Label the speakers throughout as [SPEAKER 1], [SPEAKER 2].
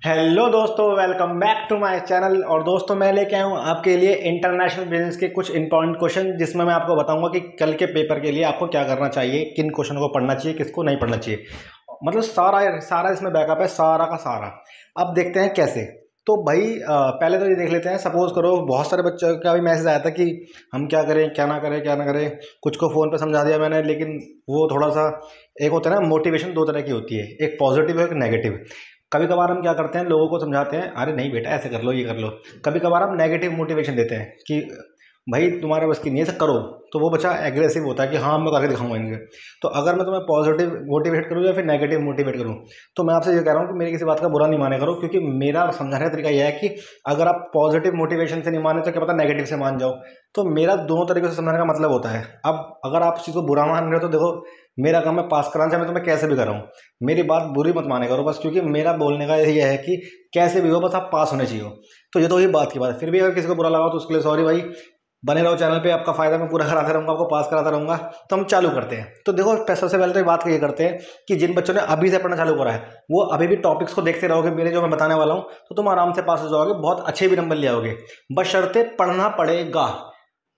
[SPEAKER 1] Hello दोस्तों, welcome back to my channel. और दोस्तों, मैं लेके आया हूँ आपके लिए इंटरनेशनल बिजनेस के कुछ इंपॉर्टेंट क्वेश्चन, जिसमें मैं आपको बताऊंगा कि कल के पेपर के लिए आपको क्या करना चाहिए, किन क्वेश्चन को पढ़ना चाहिए, किसको नहीं पढ़ना चाहिए। मतलब सारा सारा इसमें बैकअप है, सारा का सारा। अब देखते हैं कैसे। तो भाई पहले तो ये देख लेते हैं। सपोज करो बहुत सारे बच्चों का भी मैसेज आया था कि हम क्या करें, क्या ना करें, क्या ना करें। कुछ को फ़ोन पे समझा दिया मैंने, लेकिन वो थोड़ा सा, एक होता है ना मोटिवेशन, दो तरह की होती है, एक पॉजिटिव है एक नेगेटिव। कभी कभार हम क्या करते हैं, लोगों को समझाते हैं, अरे नहीं बेटा ऐसे कर लो, ये कर लो। कभी कभार हम नेगेटिव मोटिवेशन देते हैं कि भाई तुम्हारे बस की नहीं है, ऐसा करो। तो वो बच्चा एग्रेसिव होता है कि हाँ मैं करके दिखाऊंगा इनके। तो अगर मैं तुम्हें पॉजिटिव मोटिवेट करूँ या फिर नेगेटिव मोटिवेट करूँ, तो मैं आपसे ये कह रहा हूँ कि मेरी किसी बात का बुरा नहीं माने करो, क्योंकि मेरा समझाने का तरीका यह है कि अगर आप पॉजिटिव मोटिवेशन से नहीं माने तो क्या पता नेगेटिव से मान जाओ। तो मेरा दोनों तरीके से समझाने का मतलब होता है। अब अगर आप उस चीज़ को बुरा मान रहे हो तो देखो, मेरा काम है पास कराना, चाहे मैं तुम्हें कैसे भी कराऊँ। मेरी बात बुरी मत माने करो बस, क्योंकि मेरा बोलने का यही है कि कैसे भी हो बस आप पास होने चाहिए हो। तो ये तो वही बात की बात है। फिर भी अगर किसी को बुरा लगा तो उसके लिए सॉरी भाई। बने रहो चैनल पे, आपका फायदा मैं पूरा कराता रहूँगा, आपको पास कराता रहूँगा। तो हम चालू करते हैं। तो देखो, सबसे पहले तो ये बात ये करते हैं कि जिन बच्चों ने अभी से पढ़ना चालू करा है, वो अभी भी टॉपिक्स को देखते रहोगे मेरे जो मैं बताने वाला हूँ, तो तुम आराम से पास हो जाओगे, बहुत अच्छे भी नंबर ले आओगे। बशर्ते पढ़ना पड़ेगा।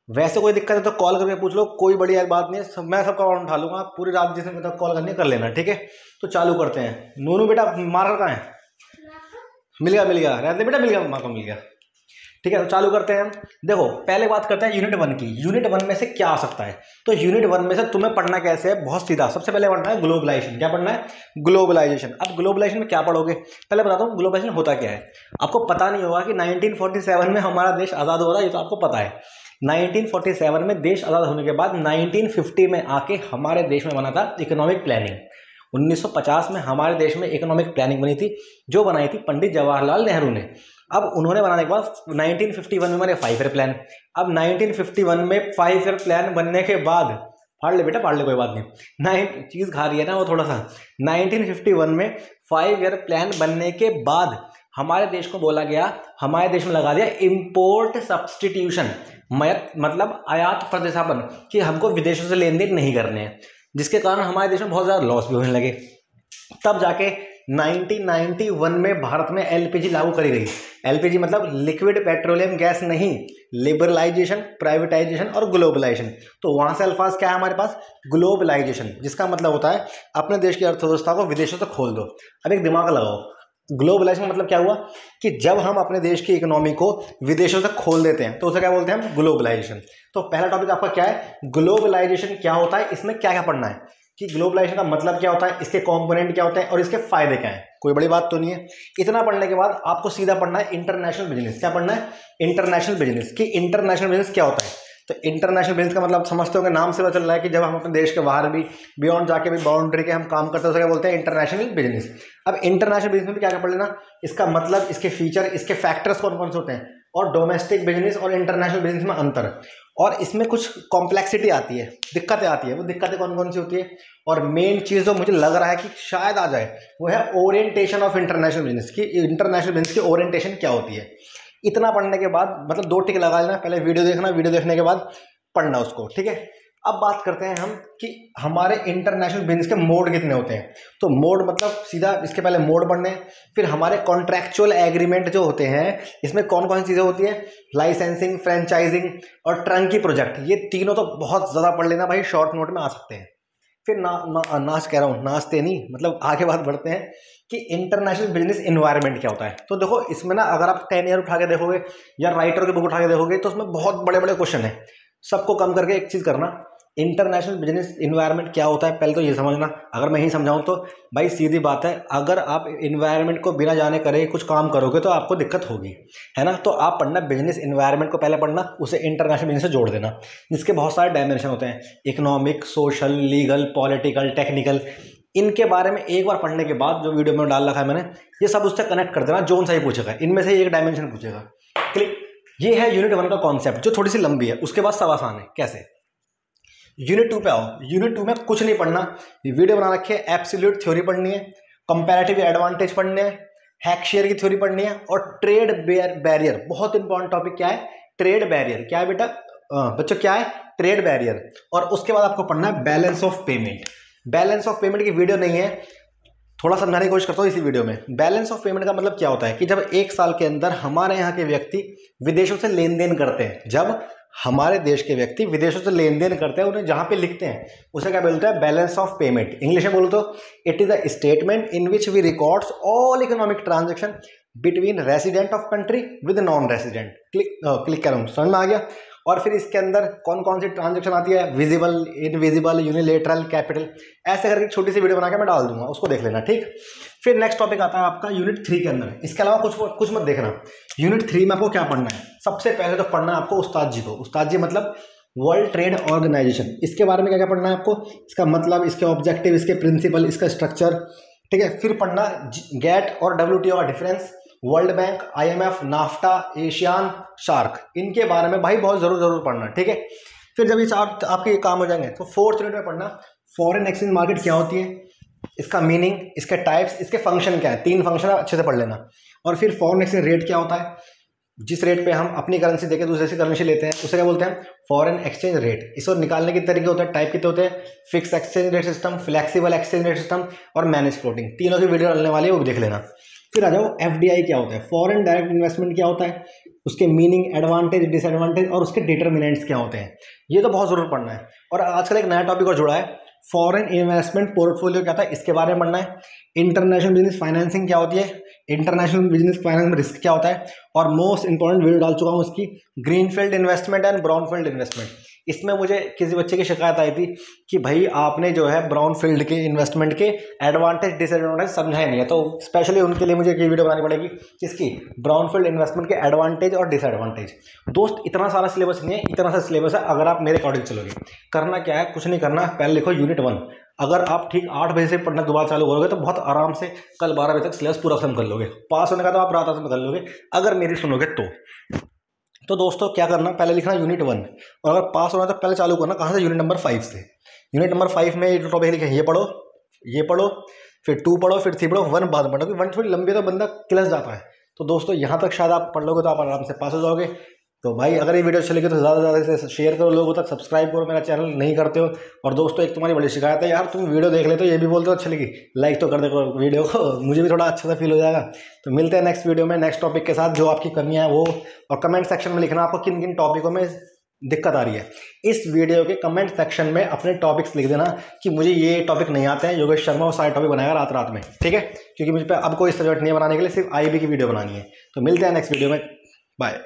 [SPEAKER 1] वैसे कोई दिक्कत है तो कॉल करके पूछ लो, कोई बड़ी बात नहीं है, मैं सबका अकाउंट उठा लूंगा। पूरी रात जिसमें मतलब कॉल करनी है कर लेना, ठीक है। तो चालू करते हैं। नूनू बेटा मार्कर कहाँ है? मिल गया रहते बेटा, मिल गया, माँ को मिल गया। ठीक है, तो चालू करते हैं। देखो, पहले बात करते हैं यूनिट 1 की। यूनिट 1 में से क्या आ सकता है? तो यूनिट 1 में से तुम्हें पढ़ना कैसे है, बहुत सीधा। सबसे पहले पढ़ना है ग्लोबलाइजेशन। क्या पढ़ना है? ग्लोबलाइजेशन। अब ग्लोबलाइजेशन में क्या पढ़ोगे, पहले बताता हूँ ग्लोबलाइजेशन होता क्या है। आपको पता नहीं होगा कि 1947 में हमारा देश आज़ाद हो रहा है, ये तो आपको पता है। 1947 में देश आज़ाद होने के बाद 1950 में आके हमारे देश में बना था इकोनॉमिक प्लानिंग। 1950 में हमारे देश में इकोनॉमिक प्लानिंग बनी थी, जो बनाई थी पंडित जवाहरलाल नेहरू ने। अब उन्होंने बनाने के बाद 1951 में बने 5 ईयर प्लान। अब 1951 में 5 ईयर प्लान बनने के बाद, फाड़ ले बेटा फाड़ ले, कोई बात नहीं, नाइन चीज़ खा रही है ना वो थोड़ा सा। 1951 में 5 ईयर प्लान बनने के बाद हमारे देश को बोला गया, हमारे देश में लगा दिया इम्पोर्ट सब्सटीट्यूशन, मतलब आयात प्रतिस्थापन, कि हमको विदेशों से लेन देन नहीं करने हैं, जिसके कारण हमारे देश में बहुत ज़्यादा लॉस भी होने लगे। तब जाके 1991 में भारत में एलपीजी लागू करी गई। एलपीजी मतलब लिक्विड पेट्रोलियम गैस नहीं, लिबरलाइजेशन, प्राइवेटाइजेशन और ग्लोबलाइजेशन। तो वहां से अल्फाज क्या है हमारे पास? ग्लोबलाइजेशन, जिसका मतलब होता है अपने देश की अर्थव्यवस्था को विदेशों से खोल दो। अब एक दिमाग लगाओ, ग्लोबलाइजेशन मतलब क्या हुआ कि जब हम अपने देश की इकोनॉमी को विदेशों से खोल देते हैं तो उसे क्या बोलते हैं हम? ग्लोबलाइजेशन। तो पहला टॉपिक आपका क्या है? ग्लोबलाइजेशन क्या होता है, इसमें क्या क्या पढ़ना है, कि ग्लोबलाइजेशन का मतलब क्या होता है, इसके कंपोनेंट क्या होते हैं और इसके फायदे क्या हैं। कोई बड़ी बात तो नहीं है। इतना पढ़ने के बाद आपको सीधा पढ़ना है इंटरनेशनल बिजनेस। क्या पढ़ना है? International business. कि इंटरनेशनल बिजनेस क्या होता है। तो इंटरनेशनल बिजनेस का मतलब समझते होंगे, नाम से पता चल रहा है कि जब हम अपने देश के बाहर भी, बियॉन्ड जाके भी, बाउंड्री के हम काम करते हैं, उसे क्या बोलते हैं? International business. अब इंटरनेशनल बिजनेस में भी क्या क्या पढ़ लेना, इसका मतलब, इसके फीचर, इसके फैक्टर्स कौन कौन से होते हैं, और डोमेस्टिक बिजनेस और इंटरनेशनल बिजनेस में अंतर। और इसमें कुछ कॉम्प्लेक्सिटी आती है, दिक्कतें आती है। वो दिक्कतें कौन कौन सी होती है? और मेन चीज़ जो मुझे लग रहा है कि शायद आ जाए, वो है ओरिएंटेशन ऑफ इंटरनेशनल बिजनेस, की इंटरनेशनल बिजनेस की ओरिएंटेशन क्या होती है। इतना पढ़ने के बाद मतलब 2 टिक लगा लेना, पहले वीडियो देखना, वीडियो देखने के बाद पढ़ना उसको, ठीक है। अब बात करते हैं हम कि हमारे इंटरनेशनल बिजनेस के मोड कितने होते हैं। तो मोड मतलब सीधा, इसके पहले मोड पढ़ने हैं, फिर हमारे कॉन्ट्रैक्चुअल एग्रीमेंट जो होते हैं, इसमें कौन कौन सी चीज़ें होती हैं? लाइसेंसिंग, फ्रेंचाइजिंग और टर्नकी प्रोजेक्ट। ये तीनों तो बहुत ज़्यादा पढ़ लेना भाई, शॉर्ट नोट में आ सकते हैं। फिर नाच कह रहा हूँ, नाचते नहीं, मतलब आगे बात बढ़ते हैं कि इंटरनेशनल बिजनेस एनवायरनमेंट क्या होता है। तो देखो, इसमें ना अगर आप 10 ईयर उठा के देखोगे या राइटर की बुक उठा के देखोगे तो उसमें बहुत बड़े बड़े क्वेश्चन है। सबको कम करके एक चीज़ करना, इंटरनेशनल बिजनेस इन्वायरमेंट क्या होता है पहले तो ये समझना। अगर मैं ही समझाऊं तो भाई सीधी बात है, अगर आप इन्वायरमेंट को बिना जाने करे कुछ काम करोगे तो आपको दिक्कत होगी, है ना। तो आप पढ़ना बिजनेस इन्वायरमेंट को पहले पढ़ना, उसे इंटरनेशनल बिजनेस से जोड़ देना, जिसके बहुत सारे डायमेंशन होते हैं, economic, social, legal, political, technical. इनके बारे में एक बार पढ़ने के बाद, जो वीडियो में डाल रखा है मैंने, ये सब उससे कनेक्ट कर देना, जोन सा ही पूछेगा, इनमें से एक डायमेंशन पूछेगा। क्लिक। ये है यूनिट 1 का कॉन्सेप्ट, जो थोड़ी सी लंबी है। उसके बाद सब आसान है। कैसे? यूनिट 2 पे आओ। यूनिट 2 में कुछ नहीं पढ़ना, वीडियो बना रखे है। एब्सोल्यूट थ्योरी पढ़नी है, कंपैरेटिव एडवांटेज पढ़ने हैं, हैक शेयर की थ्योरी पढ़नी है, और ट्रेड बैरियर। बहुत इंपॉर्टेंट टॉपिक क्या है? Trade barrier. क्या है बेटा? बच्चों क्या है? Trade barrier. और उसके बाद आपको पढ़ना है balance of payment. Balance of payment की वीडियो नहीं है, थोड़ा समझाने की कोशिश करता हूँ इसी वीडियो में। बैलेंस ऑफ पेमेंट का मतलब क्या होता है कि जब एक साल के अंदर हमारे यहाँ के व्यक्ति विदेशों से लेन देन करते हैं, जब हमारे देश के व्यक्ति विदेशों से लेन देन करते हैं, उन्हें जहाँ पे लिखते हैं उसे क्या बोलते हैं, बैलेंस ऑफ पेमेंट। इंग्लिश में बोलो तो it is the statement in which we records all economic transaction between resident of country with non resident. Click करूँ, समझ में आ गया। और फिर इसके अंदर कौन कौन सी ट्रांजेक्शन आती है, विजिबल, इनविजिबल, यूनिलेटरल, कैपिटल, ऐसे करके छोटी सी वीडियो बना के मैं डाल दूंगा, उसको देख लेना, ठीक। फिर नेक्स्ट टॉपिक आता है आपका यूनिट 3 के अंदर। इसके अलावा कुछ मत देखना। यूनिट 3 में आपको क्या पढ़ना है, सबसे पहले तो पढ़ना है आपको उस्ताद जी को। उस्ताद जी मतलब वर्ल्ड ट्रेड ऑर्गेनाइजेशन। इसके बारे में क्या क्या पढ़ना है आपको, इसका मतलब, इसके ऑब्जेक्टिव, इसके प्रिंसिपल, इसका स्ट्रक्चर, ठीक है। फिर पढ़ना गेट और WTO का difference, World Bank, IMF, NAFTA, ASEAN, SAARC, इनके बारे में भाई बहुत जरूर पढ़ना, ठीक है। फिर जब ये चार आपके काम हो जाएंगे तो 4th यूनिट में पढ़ना फॉरेन एक्सचेंज मार्केट क्या होती है, इसका मीनिंग, इसके टाइप्स, इसके फंक्शन क्या है। 3 फंक्शन अच्छे से पढ़ लेना। और फिर फॉरेन एक्सचेंज रेट क्या होता है, जिस रेट पे हम अपनी करेंसी देके दूसरे से करेंसी लेते हैं उसे क्या बोलते हैं, फॉरेन एक्सचेंज रेट। इसको निकालने के तरीके होते हैं, टाइप कितने होते हैं, fix exchange rate system, flexible exchange rate system और मैनेज फ्लोटिंग। तीनों की वीडियो डालने वाली है, वो भी देख लेना। फिर आ जाओ FDI क्या होता है, फॉरेन डायरेक्ट इन्वेस्टमेंट क्या होता है, उसके मीनिंग, एडवांटेज, डिसएडवांटेज और उसके डिटर्मिनेंट्स क्या होते हैं। ये तो बहुत जरूर पढ़ना है। और आजकल एक नया टॉपिक और जुड़ा है, फॉरेन इन्वेस्टमेंट पोर्टफोलियो क्या था, इसके बारे में पढ़ना है। इंटरनेशनल बिजनेस फाइनेंसिंग क्या होती है, इंटरनेशनल बिजनेस फाइनेंस में रिस्क क्या होता है। और मोस्ट इंपॉर्टेंट वीडियो डाल चुका हूँ उसकी, greenfield investment and brownfield investment. इसमें मुझे किसी बच्चे की शिकायत आई थी कि भाई आपने जो है ब्राउनफील्ड के इन्वेस्टमेंट के एडवांटेज डिसएडवांटेज समझाया नहीं है, तो स्पेशली उनके लिए मुझे एक वीडियो बनानी पड़ेगी, किसकी, ब्राउनफील्ड इन्वेस्टमेंट के एडवांटेज और डिसएडवांटेज। दोस्त इतना सारा सिलेबस नहीं है, इतना सा सिलेबस है अगर आप मेरे अकॉर्डिंग चलोगे। करना क्या है, कुछ नहीं करना, पहले लिखो यूनिट 1। अगर आप ठीक 8 बजे से पढ़ना दोबारा चालू करोगे तो बहुत आराम से कल 12 बजे तक सिलेबस पूरा खत्म कर लोगे। पास होने का तो आप रात में कर लोगे अगर मेरी सुनोगे तो दोस्तों क्या करना, पहले लिखना यूनिट 1। और अगर पास होना तो पहले चालू करना कहाँ से, यूनिट नंबर 5 से। यूनिट नंबर 5 में ये टॉपिक लिखे, ये पढ़ो, फिर 2 पढ़ो, फिर 3 पढ़ो, 1 बाद में पढ़ो। 1 थोड़ी लंबी तो बंदा किलस जाता है। तो दोस्तों यहाँ तक शायद आप पढ़ लोगे तो आप आराम से पास हो जाओगे। तो भाई अगर ये वीडियो चलेगी तो ज़्यादा से शेयर करो लोगों तक, सब्सक्राइब करो मेरा चैनल नहीं करते हो। और दोस्तों एक तुम्हारी बड़ी शिकायत है यार, तुम वीडियो देख लेते हो ये भी बोलते हो अच्छी लगी, लाइक तो कर दे करो वीडियो को, मुझे भी थोड़ा अच्छा सा फील हो जाएगा। तो मिलते हैं नेक्स्ट वीडियो में नेक्स्ट टॉपिक के साथ, जो आपकी कमियाँ है वो। और कमेंट सेक्शन में लिखना आपको किन किन टॉपिकों में दिक्कत आ रही है। इस वीडियो के कमेंट सेक्शन में अपने टॉपिक्स लिख देना कि मुझे ये टॉपिक नहीं आते हैं। योगेश शर्मा वो सारे टॉपिक बनाएगा रात में, ठीक है, क्योंकि मुझे पे अब कोई सब्जेक्ट नहीं है बनाने के लिए, सिर्फ IB की वीडियो बनानी है। तो मिलते हैं नेक्स्ट वीडियो में, बाय।